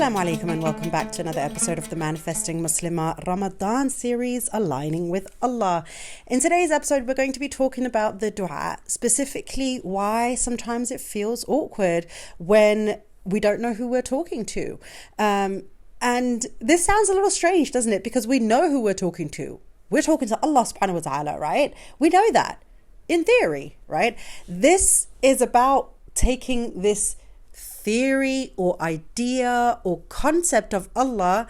Assalamu alaikum and welcome back to another episode of the Manifesting Muslimah Ramadan series, Aligning with Allah. In today's episode, we're going to be talking about the dua, specifically why sometimes it feels awkward when we don't know who we're talking to. And this sounds a little strange, doesn't it? Because we know who we're talking to. We're talking to Allah subhanahu wa ta'ala, right? We know that in theory, right? This is about taking this theory or idea or concept of Allah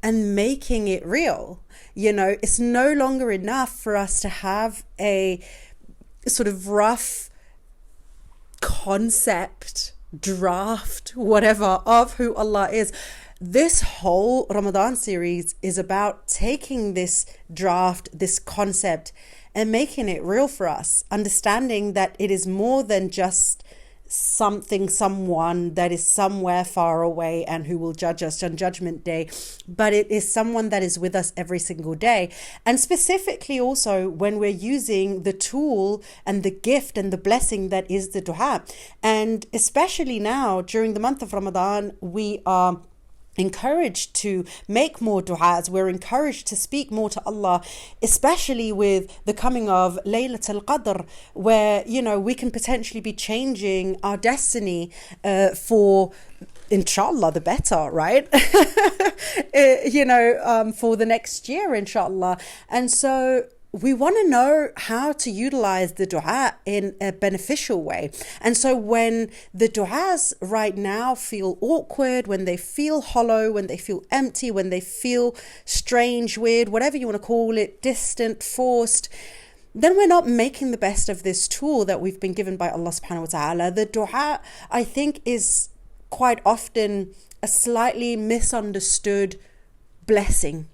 and making it real. You know, it's no longer enough for us to have a sort of rough concept, draft, whatever, of who Allah is. This whole Ramadan series is about taking this draft, this concept, and making it real for us, understanding that it is more than just someone that is somewhere far away and who will judge us on Judgment Day, but it is someone that is with us every single day. And specifically also when we're using the tool and the gift and the blessing that is the dua. And especially now during the month of Ramadan, we are encouraged to make more du'as. We're encouraged to speak more to Allah, especially with the coming of Laylatul Qadr, where, you know, we can potentially be changing our destiny for, inshallah, the better, right? For the next year, inshallah. And so we want to know how to utilize the dua in a beneficial way. And so when the duas right now feel awkward, when they feel hollow, when they feel empty, when they feel strange, weird, whatever you want to call it, distant, forced, then we're not making the best of this tool that we've been given by Allah subhanahu wa ta'ala. The dua, I think, is quite often a slightly misunderstood blessing,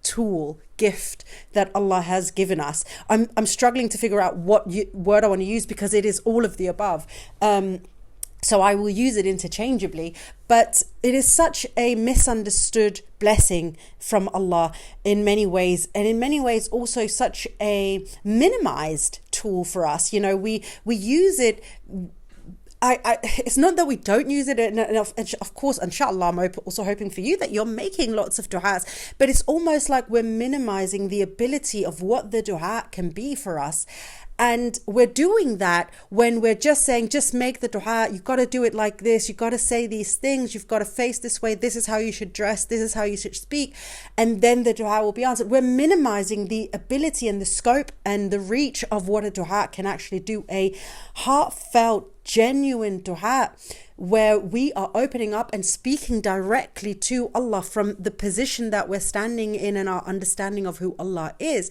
tool, gift that Allah has given us. I'm struggling to figure out what word I want to use because it is all of the above. So I will use it interchangeably, but it is such a misunderstood blessing from Allah in many ways, and in many ways also such a minimized tool for us. You know, we use it. It's not that we don't use it enough. Of course, inshallah, I'm also hoping for you that you're making lots of du'as, but it's almost like we're minimizing the ability of what the du'a can be for us. And we're doing that when we're just saying, just make the dua. You've got to do it like this. You've got to say these things. You've got to face this way. This is how you should dress. This is how you should speak. And then the dua will be answered. We're minimizing the ability and the scope and the reach of what a dua can actually do. A heartfelt, genuine dua where we are opening up and speaking directly to Allah from the position that we're standing in and our understanding of who Allah is.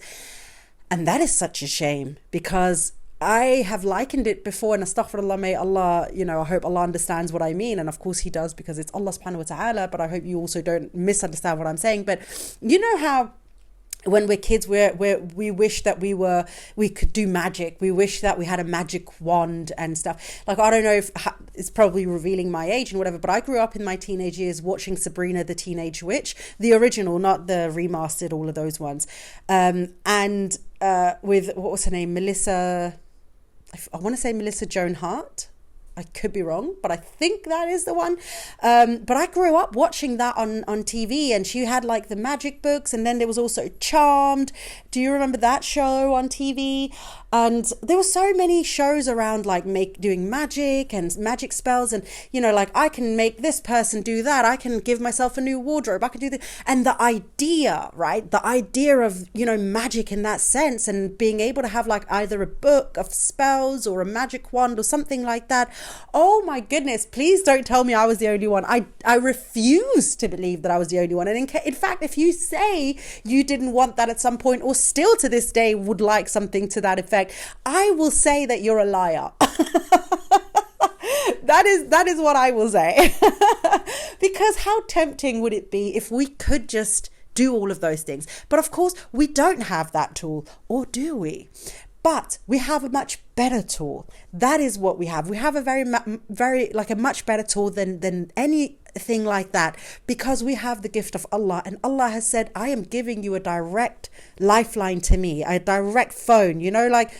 And that is such a shame, because I have likened it before, and astaghfirullah, may Allah, I hope Allah understands what I mean. And of course he does, because it's Allah subhanahu wa ta'ala, but I hope you also don't misunderstand what I'm saying. But you know how when we're kids, we wish that we could do magic. We wish that we had a magic wand and stuff. Like, I don't know if it's probably revealing my age and whatever, but I grew up in my teenage years watching Sabrina the Teenage Witch, the original, not the remastered, all of those ones. With, what was her name? I want to say Melissa Joan Hart. I could be wrong, but I think that is the one. But I grew up watching that on TV, and she had like the magic books, and then there was also Charmed. Do you remember that show on TV? And there were so many shows around like doing magic and magic spells, and like, I can make this person do that. I can give myself a new wardrobe. I can do that. And the idea, right? The idea of, magic in that sense, and being able to have like either a book of spells or a magic wand or something like that. Oh my goodness, please don't tell me I was the only one. I refuse to believe that I was the only one. And in fact, if you say you didn't want that at some point, or still to this day would like something to that effect, I will say that you're a liar. That is what I will say. Because how tempting would it be if we could just do all of those things? But of course, we don't have that tool, or do we? But we have a much better tool. That is what we have. We have a a much better tool than anything like that, because we have the gift of Allah. And Allah has said, I am giving you a direct lifeline to me, a direct phone, like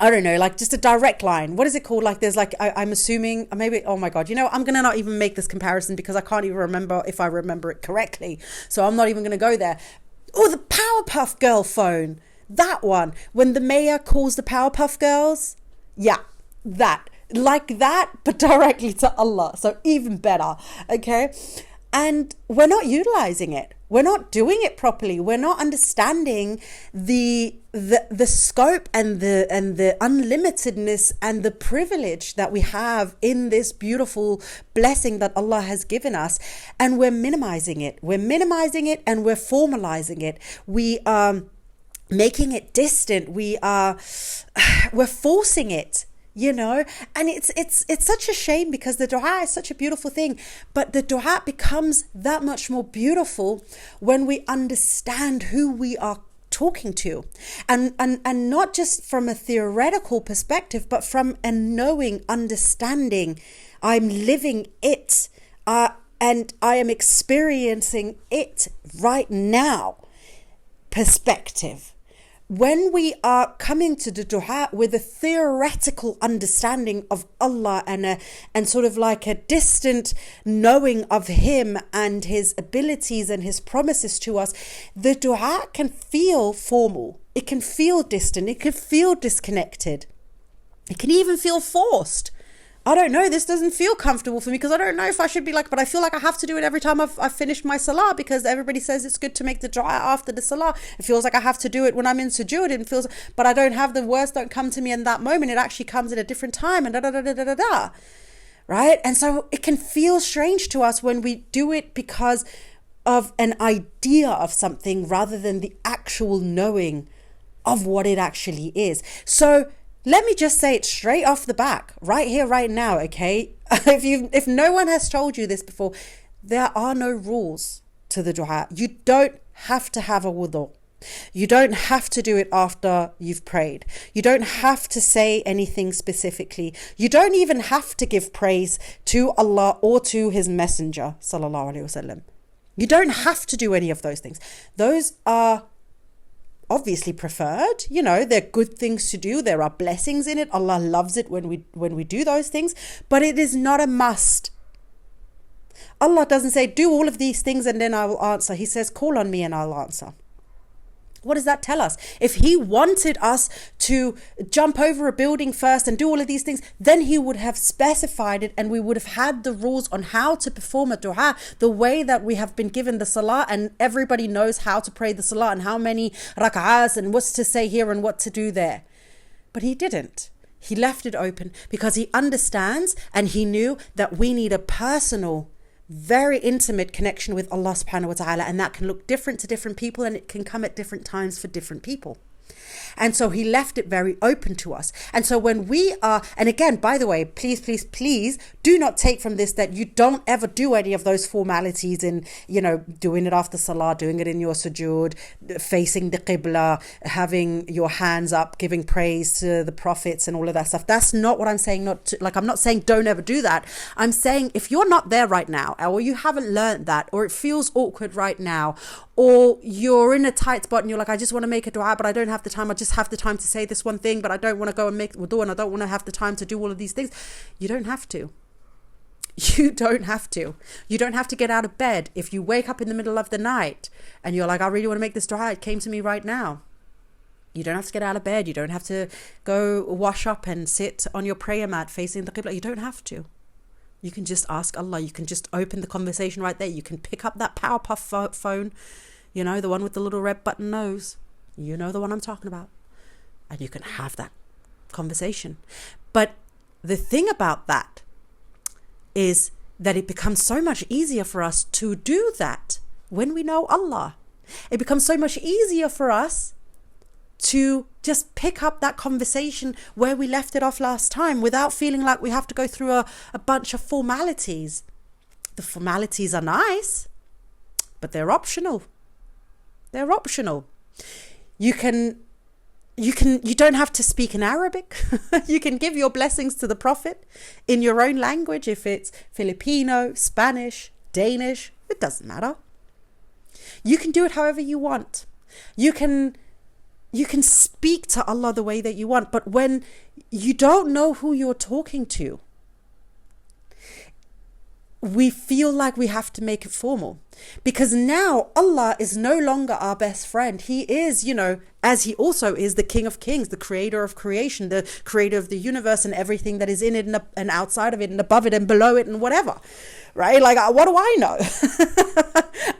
I don't know, like just a direct line. What is it called? Like there's like, I'm assuming maybe, oh my God, I'm going to not even make this comparison because I can't even remember if I remember it correctly. So I'm not even going to go there. Oh, the Powerpuff Girl phone. That one. When the mayor calls the Powerpuff Girls. Yeah, that. Like that, but directly to Allah. So even better. Okay. And we're not utilizing it. We're not doing it properly. We're not understanding the scope and the unlimitedness and the privilege that we have in this beautiful blessing that Allah has given us. And we're minimizing it. We're minimizing it and we're formalizing it. We are making it distant. We're forcing it. And it's such a shame because the dua is such a beautiful thing, but the dua becomes that much more beautiful when we understand who we are talking to, and not just from a theoretical perspective, but from a knowing, understanding. I'm living it, and I am experiencing it right now perspective. When we are coming to the dua with a theoretical understanding of Allah and sort of like a distant knowing of Him and His abilities and His promises to us, the dua can feel formal. It can feel distant. It can feel disconnected. It can even feel forced. I don't know, this doesn't feel comfortable for me because I don't know if I should be like, but I feel like I have to do it every time I've finished my salah because everybody says it's good to make the dua after the salah. It feels like I have to do it when I'm in sujood. It feels, but I don't have, the words don't come to me in that moment. It actually comes at a different time and da. Right? And so it can feel strange to us when we do it because of an idea of something rather than the actual knowing of what it actually is. So let me just say it straight off the back, right here, right now, okay? If no one has told you this before, there are no rules to the dua. You don't have to have a wudu. You don't have to do it after you've prayed. You don't have to say anything specifically. You don't even have to give praise to Allah or to His Messenger, sallallahu alaihi wasallam. You don't have to do any of those things. Those are obviously preferred, they're good things to do. There are blessings in it. Allah loves it when we do those things, but it is not a must. Allah doesn't say do all of these things and then I will answer. He says call on me and I'll answer. What does that tell us? If He wanted us to jump over a building first and do all of these things, then He would have specified it and we would have had the rules on how to perform a dua the way that we have been given the salah, and everybody knows how to pray the salah and how many rak'ahs and what's to say here and what to do there. But He didn't. He left it open because He understands and He knew that we need a personal, very intimate connection with Allah subhanahu wa ta'ala, and that can look different to different people and it can come at different times for different people. And so He left it very open to us. And so when we are, and again, by the way, please do not take from this that you don't ever do any of those formalities in, doing it after salah, doing it in your sujood, facing the qibla, having your hands up, giving praise to the prophets and all of that stuff. That's not what I'm saying. I'm not saying don't ever do that. I'm saying if you're not there right now, or you haven't learned that, or it feels awkward right now, or you're in a tight spot and you're like, I just want to make a dua, but I don't have the time. I just have the time to say this one thing, but I don't want to go and make wudu and I don't want to have the time to do all of these things. You don't have to. You don't have to. You don't have to get out of bed. If you wake up in the middle of the night and you're like, I really want to make this dua, it came to me right now. You don't have to get out of bed. You don't have to go wash up and sit on your prayer mat facing the qibla. You don't have to. You can just ask Allah. You can just open the conversation right there. You can pick up that Powerpuff phone, the one with the little red button nose. You know the one I'm talking about. And you can have that conversation. But the thing about that is that it becomes so much easier for us to do that when we know Allah. It becomes so much easier for us to just pick up that conversation where we left it off last time without feeling like we have to go through a bunch of formalities. The formalities are nice, but they're optional. They're optional. You don't have to speak in Arabic. You can give your blessings to the Prophet in your own language. If it's Filipino, Spanish, Danish, it doesn't matter. You can do it however you want. You can You can speak to Allah the way that you want, but when you don't know who you're talking to, we feel like we have to make it formal, because now Allah is no longer our best friend. He is, as he also is the King of Kings, the creator of creation, the creator of the universe and everything that is in it and outside of it and above it and below it and whatever, right? Like, what do I know?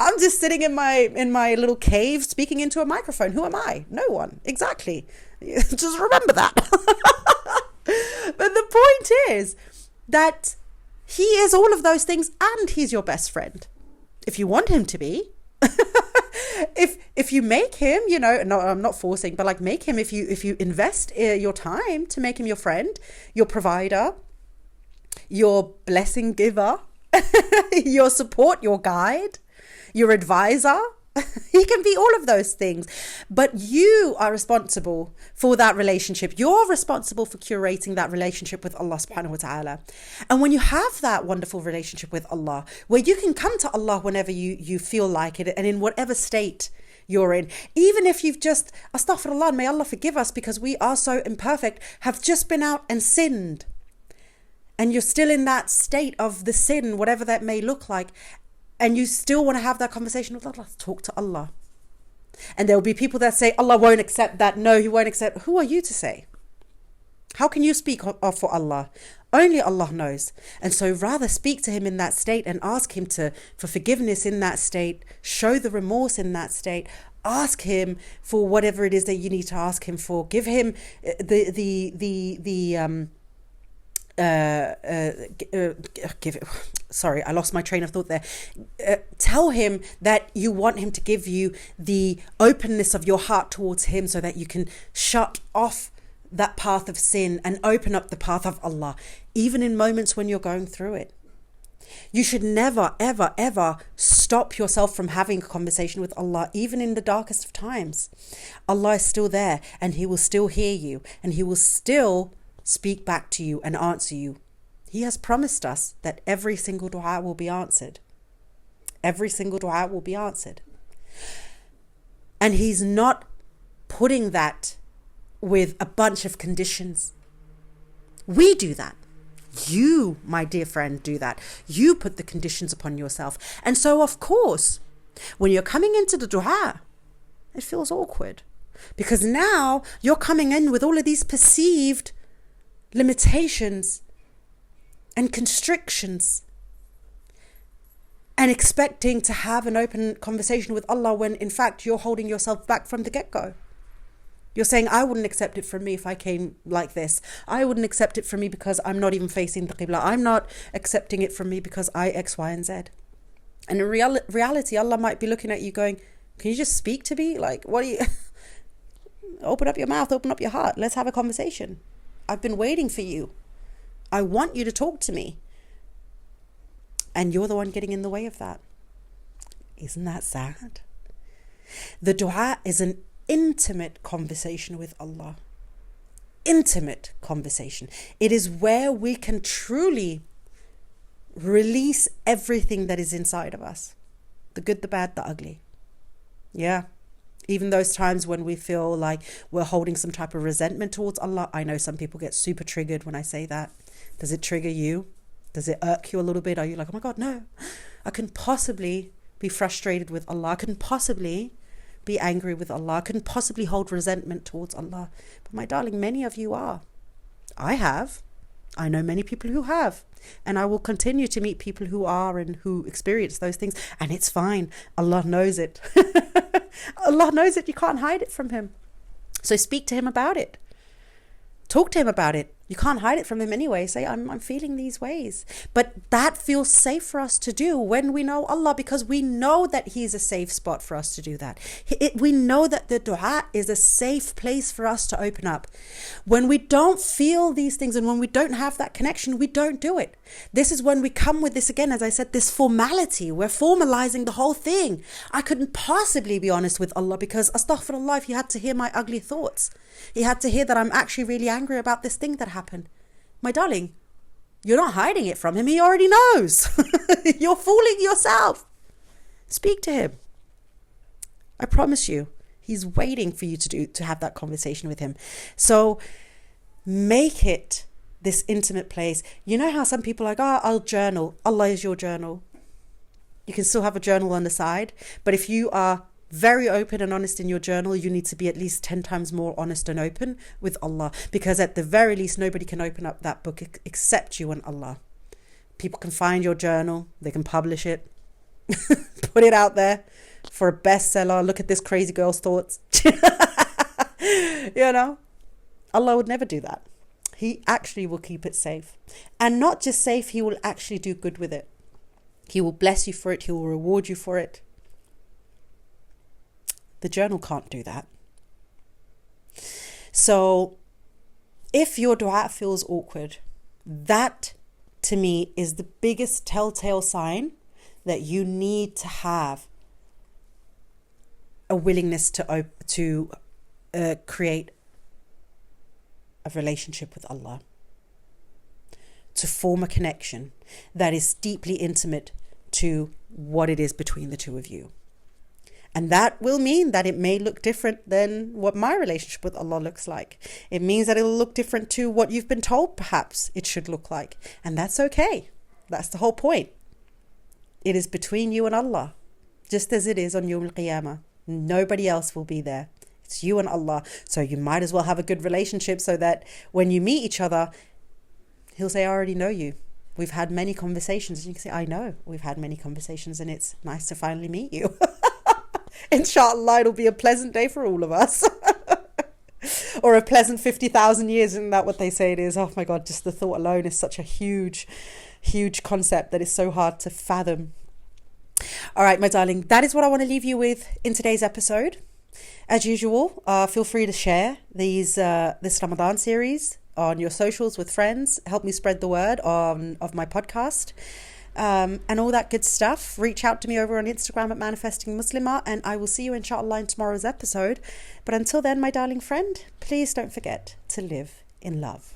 I'm just sitting in my little cave speaking into a microphone. Who am I? No one. Exactly. Just remember that. But the point is that he is all of those things, and he's your best friend if you want him to be. if you make him, no, I'm not forcing, but like, make him, if you invest your time to make him your friend, your provider, your blessing giver, your support, your guide, your advisor. He can be all of those things, but you are responsible for that relationship. You're responsible for curating that relationship with Allah subhanahu wa ta'ala. And when you have that wonderful relationship with Allah, where you can come to Allah whenever you feel like it, and in whatever state you're in, even if you've just, astaghfirullah, may Allah forgive us because we are so imperfect, have just been out and sinned, and you're still in that state of the sin, whatever that may look like, and you still want to have that conversation with Allah, talk to Allah. And there will be people that say, Allah won't accept that. No, he won't accept. Who are you to say? How can you speak for Allah? Only Allah knows. And so rather speak to him in that state and ask him for forgiveness in that state. Show the remorse in that state. Ask him for whatever it is that you need to ask him for. Give him sorry, I lost my train of thought there. Tell him that you want him to give you the openness of your heart towards him so that you can shut off that path of sin and open up the path of Allah, even in moments when you're going through it. You should never, ever, ever stop yourself from having a conversation with Allah, even in the darkest of times. Allah is still there, and he will still hear you, and he will still speak back to you and answer you. He has promised us that every single dua will be answered. Every single dua will be answered. And he's not putting that with a bunch of conditions. We do that. You, my dear friend, do that. You put the conditions upon yourself. And so, of course, when you're coming into the dua, it feels awkward, because now you're coming in with all of these perceived limitations and constrictions and expecting to have an open conversation with Allah when in fact you're holding yourself back from the get-go. You're saying, I wouldn't accept it from me if I came like this. I wouldn't accept it from me because I'm not even facing the Qibla. I'm not accepting it from me because I X, Y, and Z. And in reality, Allah might be looking at you going, can you just speak to me? Like, what are you? Open up your mouth, open up your heart. Let's have a conversation. I've been waiting for you. I want you to talk to me. And you're the one getting in the way of that. Isn't that sad? The dua is an intimate conversation with Allah. Intimate conversation. It is where we can truly release everything that is inside of us. The good, the bad, the ugly. Yeah. Even those times when we feel like we're holding some type of resentment towards Allah. I know some people get super triggered when I say that. Does it trigger you? Does it irk you a little bit? Are you like, oh my God, no. I couldn't possibly be frustrated with Allah. I couldn't possibly be angry with Allah. I couldn't possibly hold resentment towards Allah. But my darling, many of you are. I have. I know many people who have. And I will continue to meet people who are and who experience those things. And it's fine. Allah knows it. Allah knows it. You can't hide it from him. So speak to him about it. Talk to him about it. You can't hide it from him anyway. Say, I'm feeling these ways. But that feels safe for us to do when we know Allah, because we know that he's a safe spot for us to do that. We know that the dua is a safe place for us to open up. When we don't feel these things and when we don't have that connection, we don't do it. This is when we come with this again, as I said, this formality. We're formalizing the whole thing. I couldn't possibly be honest with Allah because, astaghfirullah, if you had to hear my ugly thoughts, you had to hear that I'm actually really angry about this thing that happened. My darling, you're not hiding it from him. He already knows. You're fooling yourself. Speak to him. I promise you, He's waiting for you to have that conversation with him. So make it this intimate place. You know how some people are like, oh, I'll journal. Allah is your journal. You can still have a journal on the side. But if you are very open and honest in your journal, you need to be at least 10 times more honest and open with Allah. Because at the very least, nobody can open up that book except you and Allah. People can find your journal. They can publish it. Put it out there for a bestseller. Look at this crazy girl's thoughts. You know, Allah would never do that. He actually will keep it safe. And not just safe, he will actually do good with it. He will bless you for it. He will reward you for it. The journal can't do that. So if your dua feels awkward, that to me is the biggest telltale sign that you need to have a willingness to create a relationship with Allah, to form a connection that is deeply intimate to what it is between the two of you. And that will mean that it may look different than what my relationship with Allah looks like. It means that it'll look different to what you've been told perhaps it should look like. And that's okay. That's the whole point. It is between you and Allah, just as it is on Yawm al-Qiyamah. Nobody else will be there. It's you and Allah. So you might as well have a good relationship so that when you meet each other, he'll say, I already know you. We've had many conversations. And you can say, I know we've had many conversations and it's nice to finally meet you. Inshallah, it'll be a pleasant day for all of us. Or a pleasant 50,000 years. Isn't that what they say it is? Oh my God, just the thought alone is such a huge concept that is so hard to fathom. All right, my darling, that is what I want to leave you with in today's episode. As usual, feel free to share this Ramadan series on your socials with friends. Help me spread the word of my podcast. And all that good stuff. Reach out to me over on Instagram at Manifesting Muslimah, and I will see you inshallah in tomorrow's episode. But until then, my darling friend, please don't forget to live in love.